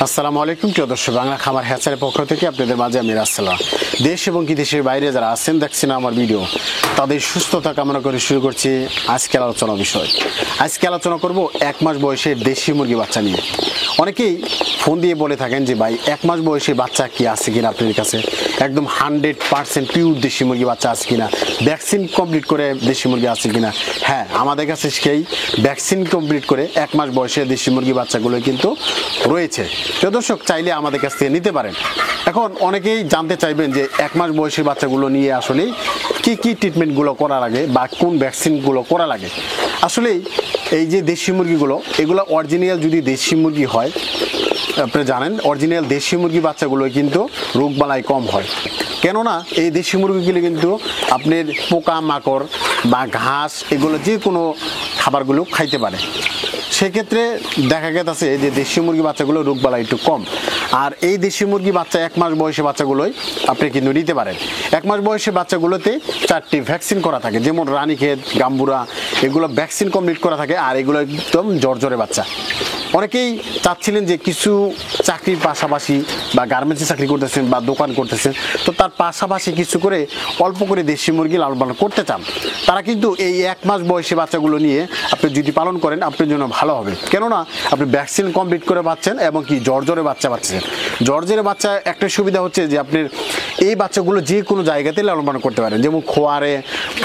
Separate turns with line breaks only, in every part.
আসসালামু আলাইকুম প্রিয় দর্শক, বাংলা খামার হ্যাচারের পক্ষ থেকে আপনাদের মাঝে আমি রাসেলাম। দেশ এবং কি দেশের বাইরে যারা আছেন দেখছেন আমার ভিডিও, তাদের সুস্থতা কামনা করে শুরু করছি আজকের আলোচনা বিষয়। আজকে আলোচনা করব 1 মাস বয়সের দেশি মুরগি বাচ্চা নিয়ে। অনেকেই ফোন দিয়ে বলে থাকেন যে ভাই 1 মাস বয়সের বাচ্চা কি আছে কিনা আপনাদের কাছে, একদম 100% পিওর দেশি মুরগি বাচ্চা আছে কিনা, ভ্যাকসিন কমপ্লিট করে দেশি মুরগি আছে কিনা। হ্যাঁ, আমাদের কাছে সেই ভ্যাকসিন কমপ্লিট করে 1 মাস বয়সের দেশি মুরগি বাচ্চাগুলো কিন্তু রয়েছে। প্রিয় দর্শক, চাইলে আমাদের কাছ থেকে নিতে পারেন। এখন অনেকেই জানতে চাইবেন যে 1 মাস বয়সী বাচ্চাগুলো নিয়ে আসলে কি কি ট্রিটমেন্টগুলো করা লাগে বা কোন ভ্যাকসিনগুলো করা লাগে। আসলেই এই যে দেশি মুরগিগুলো, এগুলো অরিজিনাল যদি দেশি মুরগি হয়, আপনি জানেন অরিজিনাল দেশি মুরগি বাচ্চাগুলো কিন্তু রোগবালাই কম হয়। কেননা এই দেশি মুরগিগুলো কিন্তু আপনার পোকা মাকড় বা ঘাস এগুলো যে কোনো খাবারগুলো খাইতে পারে। সেক্ষেত্রে দেখা গেছে যে দেশি মুরগি বাচ্চাগুলো রোগবালাই একটু কম। আর এই দেশি মুরগি বাচ্চা 1 মাস বয়সী বাচ্চাগুলোই আপনি কিন্তু নিতে পারেন। 1 মাস বয়সী বাচ্চাগুলোতে 4টি ভ্যাকসিন করা থাকে, যেমন রানীক্ষেত, গাম্বুরা, এগুলো ভ্যাকসিন কমপ্লিট করা থাকে। আর এগুলো একদম জর্জরে বাচ্চা। অনেকেই চাচ্ছিলেন যে কিছু চাকরির পাশাপাশি বা গার্মেন্টসে চাকরি করতেছেন বা দোকান করতেছেন, তো তার পাশাপাশি কিছু করে অল্প করে দেশি মুরগি লালন পালন করতে চান, তারা কিন্তু এই 1 মাস বয়সী বাচ্চাগুলো নিয়ে আপনি যদি পালন করেন আপনার জন্য ভালো হবে। কেননা আপনি ভ্যাকসিন কমপ্লিট করে পাচ্ছেন এবং কি জর্জরে বাচ্চা পাচ্ছেন। জর্জরে বাচ্চা একটা সুবিধা হচ্ছে যে আপনার এই বাচ্চাগুলো যে কোনো জায়গাতে লালন পালন করতে পারেন, যেমন খোয়ারে,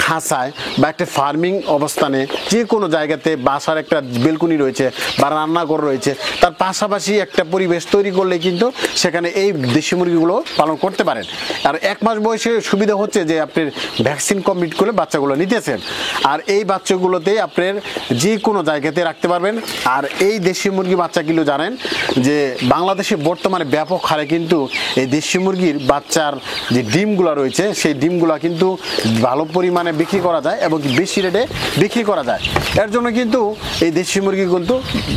খাঁচায় বা একটা ফার্মিং অবস্থানে, যে কোনো জায়গাতে বাসার একটা বেলকুনি রয়েছে বা রান্নাঘর রয়েছে, তার পাশাপাশি একটা পরিবেশ তৈরি করলে কিন্তু সেখানে এই দেশি মুরগিগুলো পালন করতে পারেন। আর 1 মাস বয়সে সুবিধা হচ্ছে যে আপনার ভ্যাকসিন কমপ্লিট করে বাচ্চাগুলো নিতেছেন, আর এই বাচ্চাগুলোতে আপনার যে কোনো জায়গাতে রাখতে পারবেন। আর এই দেশি মুরগি বাচ্চাগুলো জানেন যে বাংলাদেশে বর্তমানে ব্যাপক হারে কিন্তু এই দেশি মুরগির বাচ্চার যে ডিমগুলো রয়েছে, সেই ডিমগুলো কিন্তু ভালো পরিমাণে বিক্রি করা যায় এবং বেশি রেটে বিক্রি করা যায়। এর জন্য কিন্তু এই দেশি মুরগি কিন্তু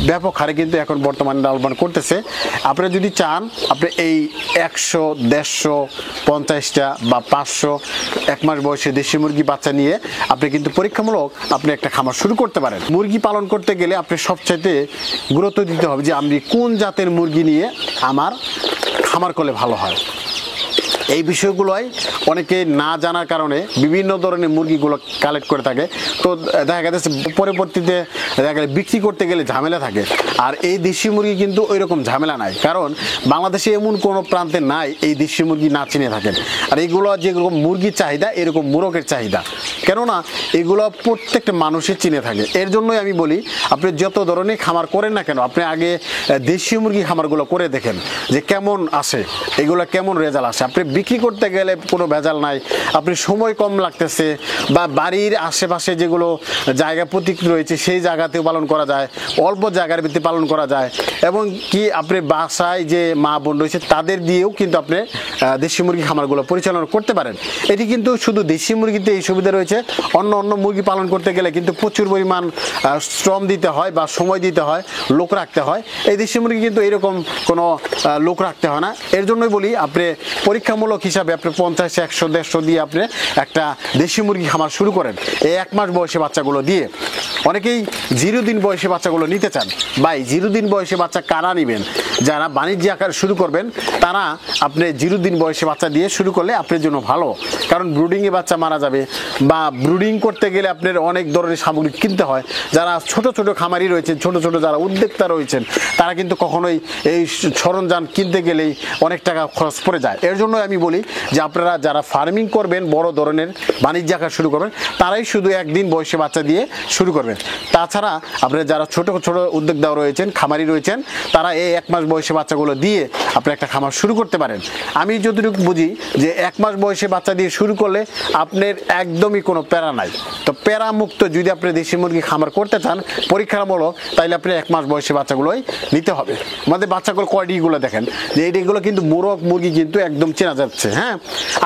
ব্যাপক হারে কিন্তু এখন বর্তমানে লালন করতেছে। আপনারা যদি চান আপনি এই 100, 150, 50টা বা 500 1 মাস বয়সে দেশি মুরগি বাচ্চা নিয়ে আপনি কিন্তু পরীক্ষামূলক আপনি একটা খামার শুরু করতে পারেন। মুরগি পালন করতে গেলে আপনি সবচাইতে গুরুত্ব দিতে হবে যে আমি কোন জাতের মুরগি নিয়ে আমার খামার করলে ভালো হয়। এই বিষয়গুলোই অনেকে না জানার কারণে বিভিন্ন ধরনের মুরগিগুলো কালেক্ট করে থাকে। তো দেখা গেছে পরবর্তীতে দেখা গেলে বিক্রি করতে গেলে ঝামেলা থাকে। আর এই দেশি মুরগি কিন্তু ওই রকম ঝামেলা নাই, কারণ বাংলাদেশে এমন কোনো প্রান্তে নাই এই দেশি মুরগি না চিনে থাকেন। আর এইগুলো যেরকম মুরগির চাহিদা, এরকম মোরগের চাহিদা, কেননা এগুলো প্রত্যেকটা মানুষের চিনে থাকে। এর জন্যই আমি বলি আপনি যত ধরনের খামার করেন না কেন, আপনি আগে দেশি মুরগি খামারগুলো করে দেখেন যে কেমন আসে, এগুলো কেমন রেজাল্ট আসে। আপনি বিক্রি করতে গেলে কোনো ভেজাল নাই, আপনি সময় কম লাগতেছে, বা বাড়ির আশেপাশে যেগুলো জায়গা প্রতীক রয়েছে সেই জায়গাতেও পালন করা যায়, অল্প জায়গার ভিত্তি পালন করা যায়, এবং কি আপনি বাসায় যে মা বোন রয়েছে তাদের দিয়েও কিন্তু আপনি দেশি মুরগি খামারগুলো পরিচালনা করতে পারেন। এটি কিন্তু শুধু দেশি মুরগিতে এই সুবিধা রয়েছে, অন্য অন্য মুরগি পালন করতে গেলে কিন্তু প্রচুর পরিমাণ শ্রম দিতে হয় বা সময় দিতে হয়, লোক রাখতে হয়। এই দেশি মুরগি কিন্তু এরকম কোনো লোক রাখতে হয় না। এর জন্যই বলি আপনি পরীক্ষামূলক হিসাবে আপনি 50, 100, 150 দিয়ে আপনি একটা দেশি মুরগি খামার শুরু করেন এই 1 মাস বয়সী বাচ্চাগুলো দিয়ে। অনেকেই 0 দিন বয়সী বাচ্চাগুলো নিতে চান। ভাই 0 দিন বয়সী বাচ্চা কারা নেবেন? যারা বাণিজ্য আকারে শুরু করবেন তারা আপনি 0 দিন বয়সী বাচ্চা দিয়ে শুরু করলে আপনার জন্য ভালো, কারণ ব্রুডিংয়ে বাচ্চা মারা যাবে, বা ব্রুডিং করতে গেলে আপনার অনেক ধরনের সামগ্রী কিনতে হয়। যারা ছোট ছোট খামারি রয়েছেন, ছোট ছোট যারা উদ্যোক্তা রয়েছেন, তারা কিন্তু কখনোই এই সরঞ্জাম কিনতে গেলেই অনেক টাকা খরচ পড়ে যায়। এর জন্য আমি বলি যে আপনারা যারা ফার্মিং করবেন, বড় ধরনের বাণিজ্য আকার শুরু করবেন, তারাই শুধু 1 দিন বয়সী বাচ্চা দিয়ে শুরু করবেন। তাছাড়া আপনারা যারা ছোট ছোট উদ্যোক্তা রয়েছেন, খামারি রয়েছেন, তারা এই 1 মাস বয়সী বাচ্চাগুলো দিয়ে আপনি একটা খামার শুরু করতে পারেন। আমি যতটুকু বুঝি যে 1 মাস বয়সী বাচ্চা দিয়ে শুরু করলে আপনার একদমই কোনো প্যারা নাই। তো প্যারা মুক্ত যদি আপনি দেশি মুরগি খামার করতে চান পরীক্ষামূলক, তাইলে আপনি 1 মাস বয়সী বাচ্চাগুলোই নিতে হবে। আমাদের বাচ্চাগুলো কোয়ালিটিগুলো দেখেন যে এইগুলো কিন্তু মোরগ মুরগি কিন্তু একদম চেনা যাচ্ছে। হ্যাঁ,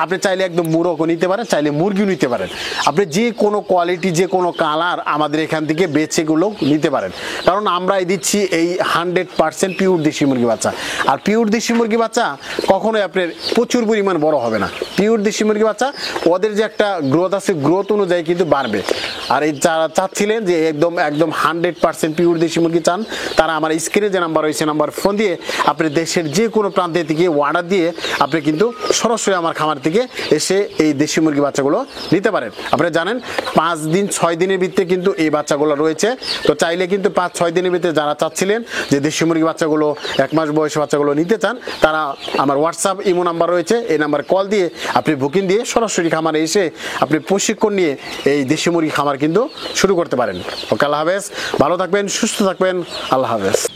আপনি চাইলে একদম মুরগও নিতে পারেন, চাইলে মুরগিও নিতে পারেন। আপনি যে কোনো কোয়ালিটি, যে কোনো কালার আমাদের এখান থেকে বেছেগুলো নিতে পারেন, কারণ আমরাই দিচ্ছি এই 100% পিওর দেশি মুরগি বাচ্চা। আর পিওর দেশি মুরগি বাচ্চা কখনোই আপনার প্রচুর পরিমাণ বড় হবে না। পিওর দেশি মুরগি বাচ্চা ওদের যে একটা গ্রোথ আছে, গ্রোথ অনুযায়ী কিন্তু বাড়বে। আর এই যারা চাচ্ছিলেন যে একদম 100% পিওর দেশি মুরগি চান, তারা আমার স্ক্রিনে যে নাম্বার রয়েছে নাম্বার ফোন দিয়ে আপনি দেশের যে কোনো প্রান্তে থেকে অর্ডার দিয়ে আপনি কিন্তু সরাসরি আমার খামার থেকে এসে এই দেশি মুরগি বাচ্চাগুলো নিতে পারেন। আপনারা জানেন 5 দিন 6 দিনের ভিতরে কিন্তু এই বাচ্চাগুলো রয়েছে। তো চাইলে কিন্তু 5-6 দিনের ভিতরে যারা চাচ্ছিলেন যে দেশি মুরগি বাচ্চাগুলো 1 মাস বয়সী বাচ্চাগুলো নিতে চান, তারা আমার হোয়াটসঅ্যাপ ইমো নাম্বার রয়েছে, এই নাম্বার কল দিয়ে আপনি বুকিং দিয়ে সরাসরি খামারে এসে আপনি প্রশিক্ষণ নিয়ে এই দেশি মুরগি খামার কিন্তু শুরু করতে পারেন। ওকে, আল্লাহ হাফেজ, ভালো থাকবেন, সুস্থ থাকবেন, আল্লাহ হাফেজ।